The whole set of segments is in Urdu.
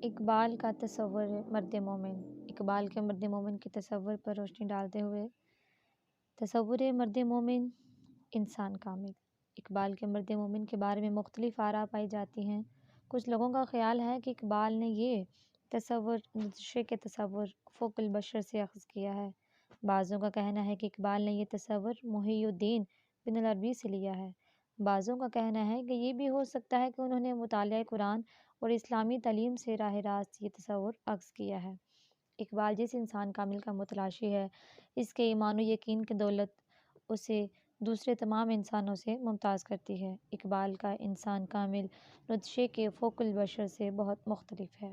اقبال کا تصور مرد مومن۔ اقبال کے مرد مومن کے تصور پر روشنی ڈالتے ہوئے تصور مرد مومن انسان کامل۔ اقبال کے مرد مومن کے بارے میں مختلف آراء پائی جاتی ہیں۔ کچھ لوگوں کا خیال ہے کہ اقبال نے یہ تصور نطشے کے تصور فوق البشر سے اخذ کیا ہے۔ بعضوں کا کہنا ہے کہ اقبال نے یہ تصور محی الدین بن العربی سے لیا ہے۔ بعضوں کا کہنا ہے کہ یہ بھی ہو سکتا ہے کہ انہوں نے مطالعہ قرآن اور اسلامی تعلیم سے راہ راست یہ تصور اخذ کیا ہے۔ اقبال جس انسان کامل کا متلاشی ہے، اس کے ایمان و یقین کی دولت اسے دوسرے تمام انسانوں سے ممتاز کرتی ہے۔ اقبال کا انسان کامل نطشے کے فوق البشر سے بہت مختلف ہے۔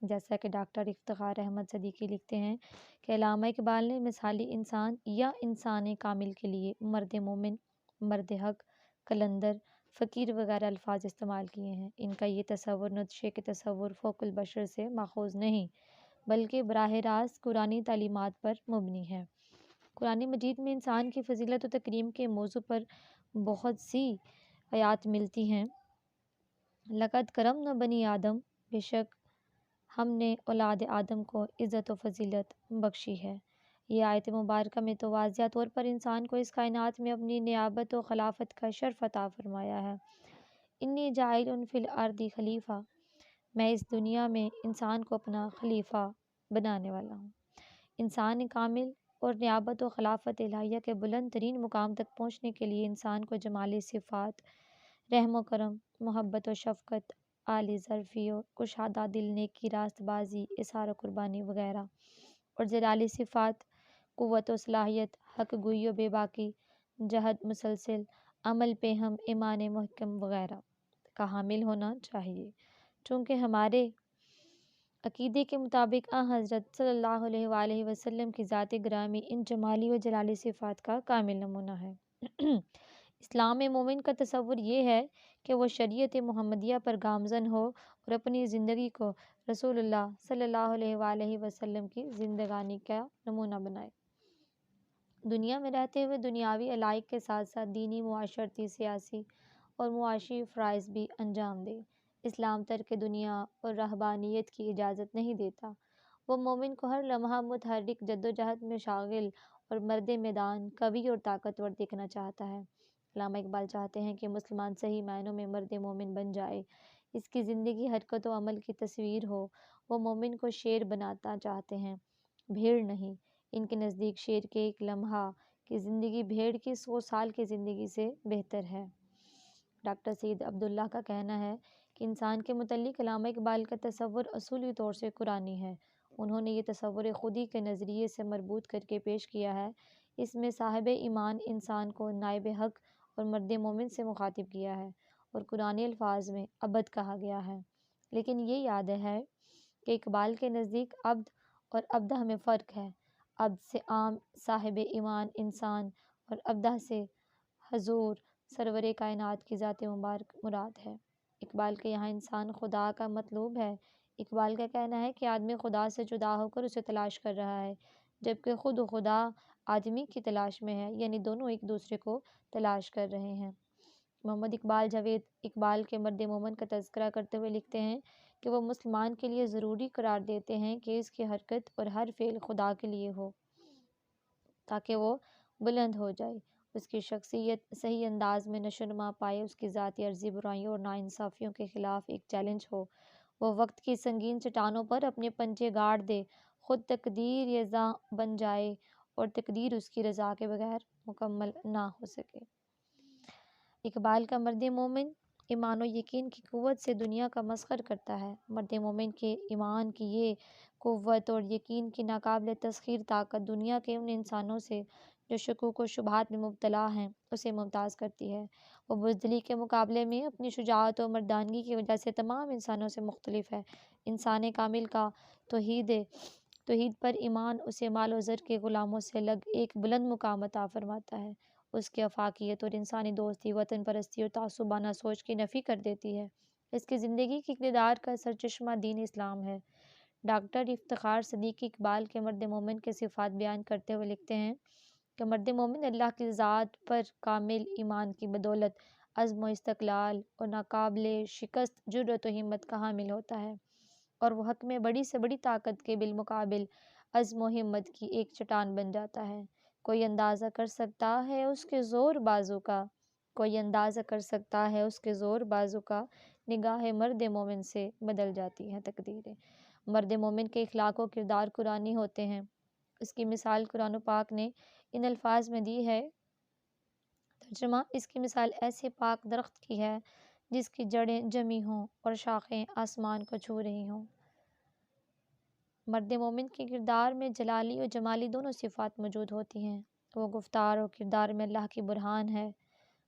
جیسا کہ ڈاکٹر افتخار احمد صدیقی لکھتے ہیں کہ علامہ اقبال نے مثالی انسان یا انسان کامل کے لیے مرد مومن، مرد حق، قلندر، فقیر وغیرہ الفاظ استعمال کیے ہیں۔ ان کا یہ تصور نطشے کے تصور فوق البشر سے ماخوذ نہیں، بلکہ براہ راست قرآنی تعلیمات پر مبنی ہے۔ قرآن مجید میں انسان کی فضیلت و تکریم کے موضوع پر بہت سی آیات ملتی ہیں۔ لقد کرمنا بنی آدم، بے شک ہم نے اولاد آدم کو عزت و فضیلت بخشی ہے۔ یہ آیت مبارکہ میں تو واضح طور پر انسان کو اس کائنات میں اپنی نیابت و خلافت کا شرف عطا فرمایا ہے۔ انی جاعل فی الارض خلیفہ، میں اس دنیا میں انسان کو اپنا خلیفہ بنانے والا ہوں۔ انسان کامل اور نیابت و خلافت الہیہ کے بلند ترین مقام تک پہنچنے کے لیے انسان کو جمالی صفات، رحم و کرم، محبت و شفقت، عالی ظرفی و کشادہ دل، نیکی، راست بازی، اظہار و قربانی وغیرہ، اور جلالی صفات، قوت و صلاحیت، حق گوئی و بے باکی، جہد مسلسل، عمل پہ ہم، ایمان محکم وغیرہ کا حامل ہونا چاہیے۔ چونکہ ہمارے عقیدے کے مطابق حضرت صلی اللہ علیہ وآلہ وسلم کی ذات گرامی ان جمالی و جلالی صفات کا کامل نمونہ ہے۔ اسلام مومن کا تصور یہ ہے کہ وہ شریعت محمدیہ پر گامزن ہو اور اپنی زندگی کو رسول اللہ صلی اللہ علیہ وآلہ وسلم کی زندگانی کا نمونہ بنائے۔ دنیا میں رہتے ہوئے دنیاوی علائق کے ساتھ ساتھ دینی، معاشرتی، سیاسی اور معاشی فرائض بھی انجام دے۔ اسلام ترک دنیا اور رہبانیت کی اجازت نہیں دیتا۔ وہ مومن کو ہر لمحہ متحرک جدوجہد میں شاغل اور مرد میدان، قوی اور طاقتور دیکھنا چاہتا ہے۔ علامہ اقبال چاہتے ہیں کہ مسلمان صحیح معنوں میں مرد مومن بن جائے، اس کی زندگی حرکت و عمل کی تصویر ہو۔ وہ مومن کو شیر بنانا چاہتے ہیں، بھیڑ نہیں۔ ان کے نزدیک شیر کے ایک لمحہ کی زندگی بھیڑ کی 100 سال کی زندگی سے بہتر ہے۔ ڈاکٹر سید عبداللہ کا کہنا ہے کہ انسان کے متعلق علامہ اقبال کا تصور اصولی طور سے قرآنی ہے۔ انہوں نے یہ تصور خودی کے نظریے سے مربوط کر کے پیش کیا ہے۔ اس میں صاحب ایمان انسان کو نائب حق اور مرد مومن سے مخاطب کیا ہے اور قرآنی الفاظ میں عبد کہا گیا ہے۔ لیکن یہ یاد ہے کہ اقبال کے نزدیک عبد اور عبدہ میں فرق ہے۔ عبد سے عام صاحب ایمان انسان اور عبدہ سے حضور سرور کائنات کی ذات مبارک مراد ہے۔ اقبال کے یہاں انسان خدا کا مطلوب ہے۔ اقبال کا کہنا ہے کہ آدمی خدا سے جدا ہو کر اسے تلاش کر رہا ہے، جبکہ خود خدا آدمی کی تلاش میں ہے، یعنی دونوں ایک دوسرے کو تلاش کر رہے ہیں۔ محمد اقبال جاوید اقبال کے مرد مومن کا تذکرہ کرتے ہوئے لکھتے ہیں کہ وہ مسلمان کے لیے ضروری قرار دیتے ہیں کہ اس کی حرکت اور ہر فعل خدا کے لیے ہو، تاکہ وہ بلند ہو جائے، اس کی شخصیت صحیح انداز میں نشو و نما پائے، اس کی ذاتی عرضی برائیوں اور ناانصافیوں کے خلاف ایک چیلنج ہو، وہ وقت کی سنگین چٹانوں پر اپنے پنجے گاڑ دے، خود تقدیر یزاں بن جائے اور تقدیر اس کی رضا کے بغیر مکمل نہ ہو سکے۔ اقبال کا مرد مومن ایمان و یقین کی قوت سے دنیا کا مسخر کرتا ہے۔ مرد مومن کے ایمان کی یہ قوت اور یقین کی ناقابل تسخیر طاقت دنیا کے ان انسانوں سے جو شکوک و شبہات میں مبتلا ہیں اسے ممتاز کرتی ہے۔ وہ بزدلی کے مقابلے میں اپنی شجاعت و مردانگی کی وجہ سے تمام انسانوں سے مختلف ہے۔ انسان کامل کا توحید پر ایمان اسے مال و زر کے غلاموں سے الگ ایک بلند مقام عطا فرماتا ہے۔ اس کی آفاقیت اور انسانی دوستی، وطن پرستی اور تعصبانہ سوچ کی نفی کر دیتی ہے۔ اس کی زندگی کی اقتدار کا سرچشمہ دین اسلام ہے۔ ڈاکٹر افتخار صدیقی اقبال کے مرد مومن کے صفات بیان کرتے ہوئے لکھتے ہیں کہ مرد مومن اللہ کی ذات پر کامل ایمان کی بدولت عزم و استقلال اور ناقابل شکست جرأت و ہمت کا حامل ہوتا ہے۔ اور وہ حق میں بڑی سے بڑی طاقت کے بالمقابل عزم و ہمت کی ایک چٹان بن جاتا ہے۔ کوئی اندازہ کر سکتا ہے اس کے زور بازو کا، کوئی اندازہ کر سکتا ہے اس کے زور بازو کا، نگاہ مرد مومن سے بدل جاتی ہے تقدیریں۔ مرد مومن کے اخلاق و کردار قرآنی ہوتے ہیں۔ اس کی مثال قرآن پاک نے ان الفاظ میں دی ہے۔ ترجمہ: اس کی مثال ایسے پاک درخت کی ہے جس کی جڑیں جمی ہوں اور شاخیں آسمان کو چھو رہی ہوں۔ مرد مومن کے کردار میں جلالی اور جمالی دونوں صفات موجود ہوتی ہیں۔ وہ گفتار اور کردار میں اللہ کی برہان ہے۔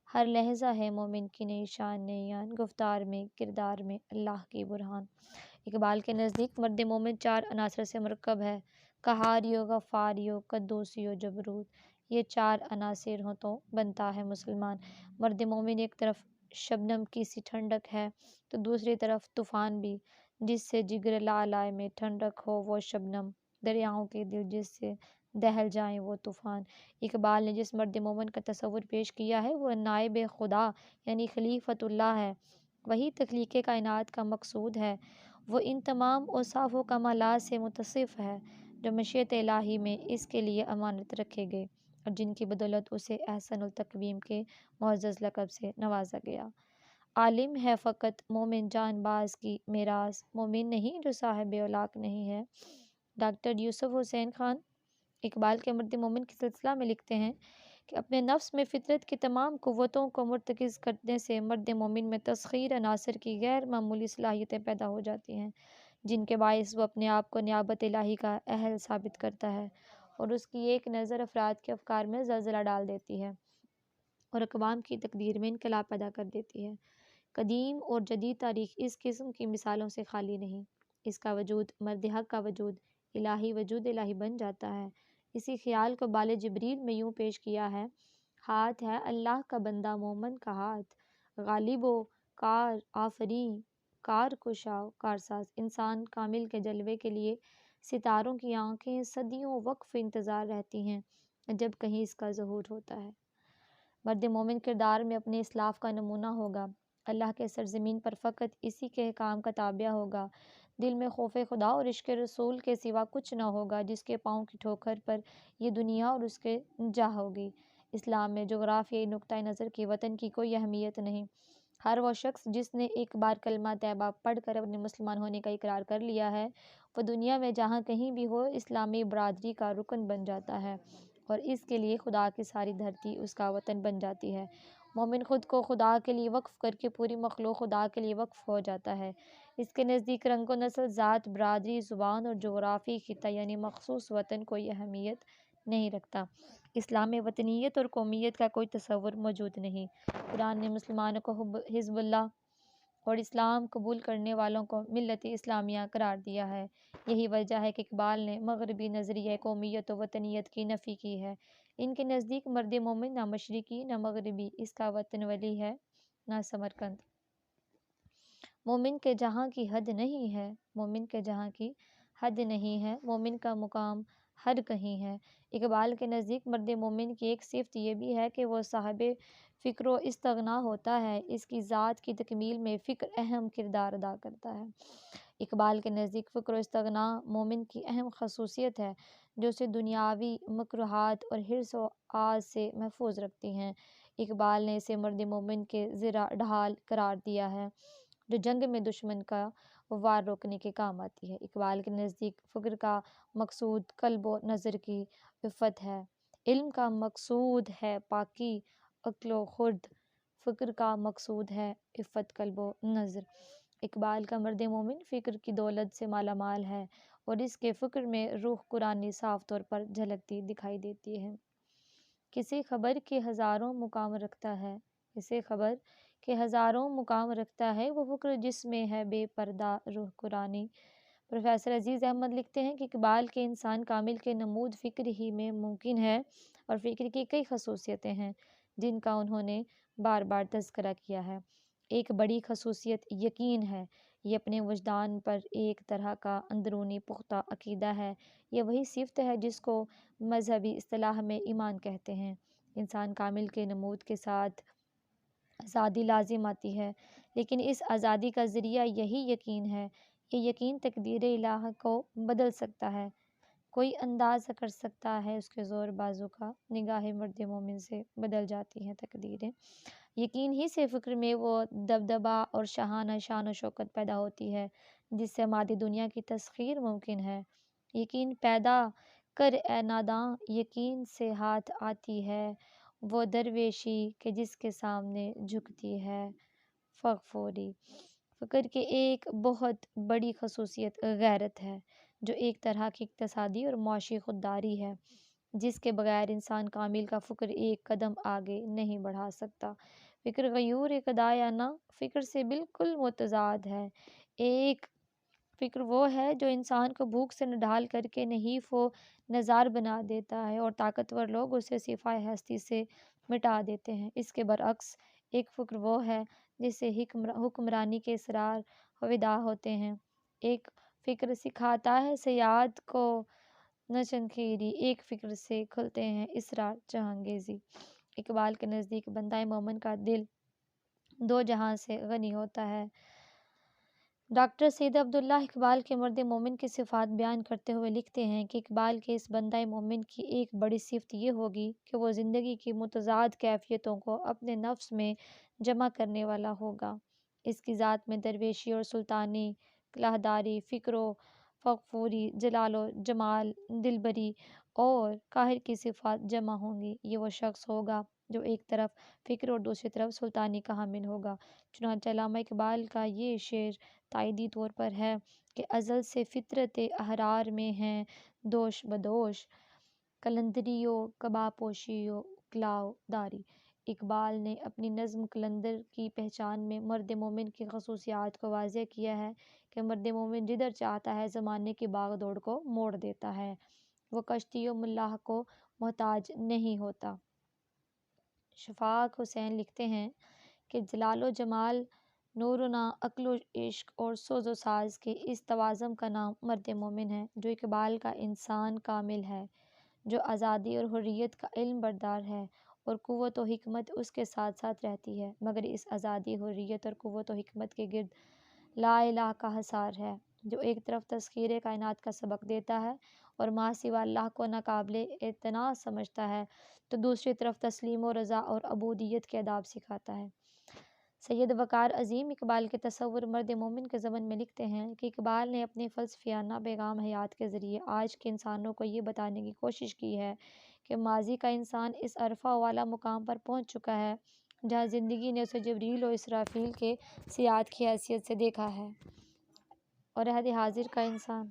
ہر لہجہ ہے مومن کی نئی شان نئی آن، گفتار میں کردار میں اللہ کی برہان۔ اقبال کے نزدیک مرد مومن 4 عناصر سے مرکب ہے: قہاریو، غفاریو، قدوسیو، جبروت۔ یہ 4 عناصر ہوں تو بنتا ہے مسلمان۔ مرد مومن ایک طرف شبنم کی سی ٹھنڈک ہے تو دوسری طرف طوفان بھی، جس سے جگر لالائے میں ٹھنڈک ہو وہ شبنم، دریاؤں کے دل جس سے دہل جائیں وہ طوفان۔ اقبال نے جس مرد مومن کا تصور پیش کیا ہے وہ نائب خدا یعنی خلیفۃ اللہ ہے، وہی تخلیق کائنات کا مقصود ہے۔ وہ ان تمام اوصاف و کمالات سے متصف ہے جو مشیت الہی میں اس کے لیے امانت رکھے گئے اور جن کی بدولت اسے احسن التقویم کے معزز لقب سے نوازا گیا۔ عالم ہے فقط مومن جان باز کی میراث، مومن نہیں جو صاحب اولاق نہیں ہے۔ ڈاکٹر یوسف حسین خان اقبال کے مرد مومن کے سلسلہ میں لکھتے ہیں کہ اپنے نفس میں فطرت کی تمام قوتوں کو مرتکز کرنے سے مرد مومن میں تسخیر عناصر کی غیر معمولی صلاحیتیں پیدا ہو جاتی ہیں، جن کے باعث وہ اپنے آپ کو نیابت الہی کا اہل ثابت کرتا ہے اور اس کی ایک نظر افراد کے افکار میں زلزلہ ڈال دیتی ہے اور اقوام کی تقدیر میں انقلاب پیدا کر دیتی ہے۔ قدیم اور جدید تاریخ اس قسم کی مثالوں سے خالی نہیں۔ اس کا وجود، مرد حق کا وجود، الہی وجود الہی بن جاتا ہے۔ اسی خیال کو بال جبریل میں یوں پیش کیا ہے: ہاتھ ہے اللہ کا بندہ مومن کا ہاتھ، غالب و کار آفریں، کار کشا و کارساز۔ انسان کامل کے جلوے کے لیے ستاروں کی آنکھیں صدیوں وقف انتظار رہتی ہیں جب کہیں اس کا ظہور ہوتا ہے۔ مرد مومن کردار میں اپنے اسلاف کا نمونہ ہوگا، اللہ کے سرزمین پر فقط اسی کے احکام کا تابع ہوگا، دل میں خوف خدا اور عشق رسول کے سوا کچھ نہ ہوگا، جس کے پاؤں کی ٹھوکر پر یہ دنیا اور اس کے جا ہوگی۔ اسلام میں جغرافیائی نقطۂ نظر کی وطن کی کوئی اہمیت نہیں۔ ہر وہ شخص جس نے ایک بار کلمہ طیبہ پڑھ کر اپنے مسلمان ہونے کا اقرار کر لیا ہے، وہ دنیا میں جہاں کہیں بھی ہو اسلامی برادری کا رکن بن جاتا ہے اور اس کے لیے خدا کی ساری دھرتی اس کا وطن بن جاتی ہے۔ مومن خود کو خدا کے لیے وقف کر کے پوری مخلوق خدا کے لیے وقف ہو جاتا ہے۔ اس کے نزدیک رنگ و نسل، ذات، برادری، زبان اور جغرافی خطہ یعنی مخصوص وطن کوئی اہمیت نہیں رکھتا۔ اسلام میں وطنیت اور قومیت کا کوئی تصور موجود نہیں۔ قرآن نے مسلمانوں کو حزب اللہ اور اسلام قبول کرنے والوں کو ملت اسلامیہ قرار دیا ہے۔ یہی وجہ ہے کہ اقبال نے مغربی نظریہ قومیت و وطنیت کی نفی کی ہے۔ ان کے نزدیک مرد مومن نہ مشرقی نہ مغربی، اس کا وطن ولی ہے نہ سمرقند۔ مومن کے جہاں کی حد نہیں ہے، مومن کے جہاں کی حد نہیں ہے، مومن کا مقام ہر کہیں ہے۔ اقبال کے نزدیک مرد مومن کی ایک صفت یہ بھی ہے کہ وہ صاحب فکر و استغنا ہوتا ہے، اس کی ذات کی تکمیل میں فکر اہم کردار ادا کرتا ہے۔ اقبال کے نزدیک فکر و استغنا مومن کی اہم خصوصیت ہے جو اسے دنیاوی مکروہات اور حرص و آز سے محفوظ رکھتی ہیں۔ اقبال نے اسے مرد مومن کے زرہ ڈھال قرار دیا ہے جو جنگ میں دشمن کا وار روکنے کے کام آتی ہے۔ اقبال کے نزدیک فکر کا مقصود قلب و نظر کی عفت ہے، علم کا مقصود ہے پاکی عقل و خرد، فکر کا مقصود ہے عفت قلب و نظر۔ اقبال کا مرد مومن فکر کی دولت سے مالا مال ہے اور اس کے فکر میں روح قرآنی صاف طور پر جھلکتی دکھائی دیتی ہے۔ کسی خبر کے ہزاروں مقام رکھتا ہے، کسی خبر کے ہزاروں مقام رکھتا ہے وہ فکر جس میں ہے بے پردہ روح قرآنی۔ پروفیسر عزیز احمد لکھتے ہیں کہ اقبال کے انسان کامل کے نمود فکر ہی میں ممکن ہے اور فکر کی کئی خصوصیتیں ہیں جن کا انہوں نے بار بار تذکرہ کیا ہے۔ ایک بڑی خصوصیت یقین ہے، یہ اپنے وجدان پر ایک طرح کا اندرونی پختہ عقیدہ ہے۔ یہ وہی صفت ہے جس کو مذہبی اصطلاح میں ایمان کہتے ہیں۔ انسان کامل کے نمود کے ساتھ آزادی لازم آتی ہے، لیکن اس آزادی کا ذریعہ یہی یقین ہے۔ یہ یقین تقدیر الہ کو بدل سکتا ہے۔ کوئی اندازہ کر سکتا ہے اس کے زور بازو کا، نگاہ مرد مومن سے بدل جاتی ہیں تقدیریں۔ یقین ہی سے فکر میں وہ دبدبا اور شاہانہ شان و شوکت پیدا ہوتی ہے جس سے مادی دنیا کی تسخیر ممکن ہے۔ یقین پیدا کر اے ناداں، یقین سے ہاتھ آتی ہے وہ درویشی کہ جس کے سامنے جھکتی ہے فغفوری۔ فکر کے ایک بہت بڑی خصوصیت غیرت ہے، جو ایک طرح کی اقتصادی اور معاشی خودداری ہے جس کے بغیر انسان کامل کا فکر ایک قدم آگے نہیں بڑھا سکتا۔ فکر غیور خدایانہ فکر سے بالکل متضاد ہے۔ ایک فکر وہ ہے جو انسان کو بھوک سے نڈھال کر کے نحیف و نزار بنا دیتا ہے اور طاقتور لوگ اسے صفائے ہستی سے مٹا دیتے ہیں۔ اس کے برعکس ایک فکر وہ ہے جس سے حکمرانی کے اسرار ہویدا ہوتے ہیں۔ ایک فکر سکھاتا ہے صیاد کو نشنخیری، ایک فکر سے کھلتے ہیں اسرار جہانگیزی۔ اقبال کے نزدیک بندہ مومن کا دل دو جہاں سے غنی ہوتا ہے۔ ڈاکٹر سید عبداللہ اقبال کے مرد مومن کی صفات بیان کرتے ہوئے لکھتے ہیں کہ اقبال کے اس بندہ مومن کی ایک بڑی صفت یہ ہوگی کہ وہ زندگی کی متضاد کیفیتوں کو اپنے نفس میں جمع کرنے والا ہوگا۔ اس کی ذات میں درویشی اور سلطانی، کلاہداری، فکر و فغفوری، جلال و جمال، دلبری اور قہر کی صفات جمع ہوں گی۔ یہ وہ شخص ہوگا جو ایک طرف فکر اور دوسری طرف سلطانی کا حامل ہوگا۔ چنانچہ علامہ اقبال کا یہ شعر تائیدی طور پر ہے کہ ازل سے فطرت احرار میں ہیں دوش بدوش، قلندری و قباپوشی و کلاو داری۔ اقبال نے اپنی نظم قلندر کی پہچان میں مرد مومن کی خصوصیات کو واضح کیا ہے کہ مرد مومن جدھر چاہتا ہے زمانے کی باغ دوڑ کو موڑ دیتا ہے، وہ کشتی و ملاح کو محتاج نہیں ہوتا۔ شفاق حسین لکھتے ہیں کہ جلال و جمال، نور و عقل و عشق اور سوز و ساز کے اس توازن کا نام مرد مومن ہے۔ جو اقبال کا انسان کامل ہے، جو آزادی اور حریت کا علم بردار ہے اور قوت و حکمت اس کے ساتھ ساتھ رہتی ہے، مگر اس آزادی، حریت اور قوت و حکمت کے گرد لا الہ کا حصار ہے، جو ایک طرف تسخیر کائنات کا سبق دیتا ہے اور ما سوا اللہ کو ناقابل اعتنا سمجھتا ہے، تو دوسری طرف تسلیم و رضا اور عبودیت کے آداب سکھاتا ہے۔ سید وقار عظیم اقبال کے تصور مرد مومن کے ضمن میں لکھتے ہیں کہ اقبال نے اپنے فلسفیانہ پیغام حیات کے ذریعے آج کے انسانوں کو یہ بتانے کی کوشش کی ہے کہ ماضی کا انسان اس عرفہ والا مقام پر پہنچ چکا ہے جہاں زندگی نے اسے جبریل و اسرافیل کے صیاد کی حیثیت سے دیکھا ہے، اور عہد حاضر کا انسان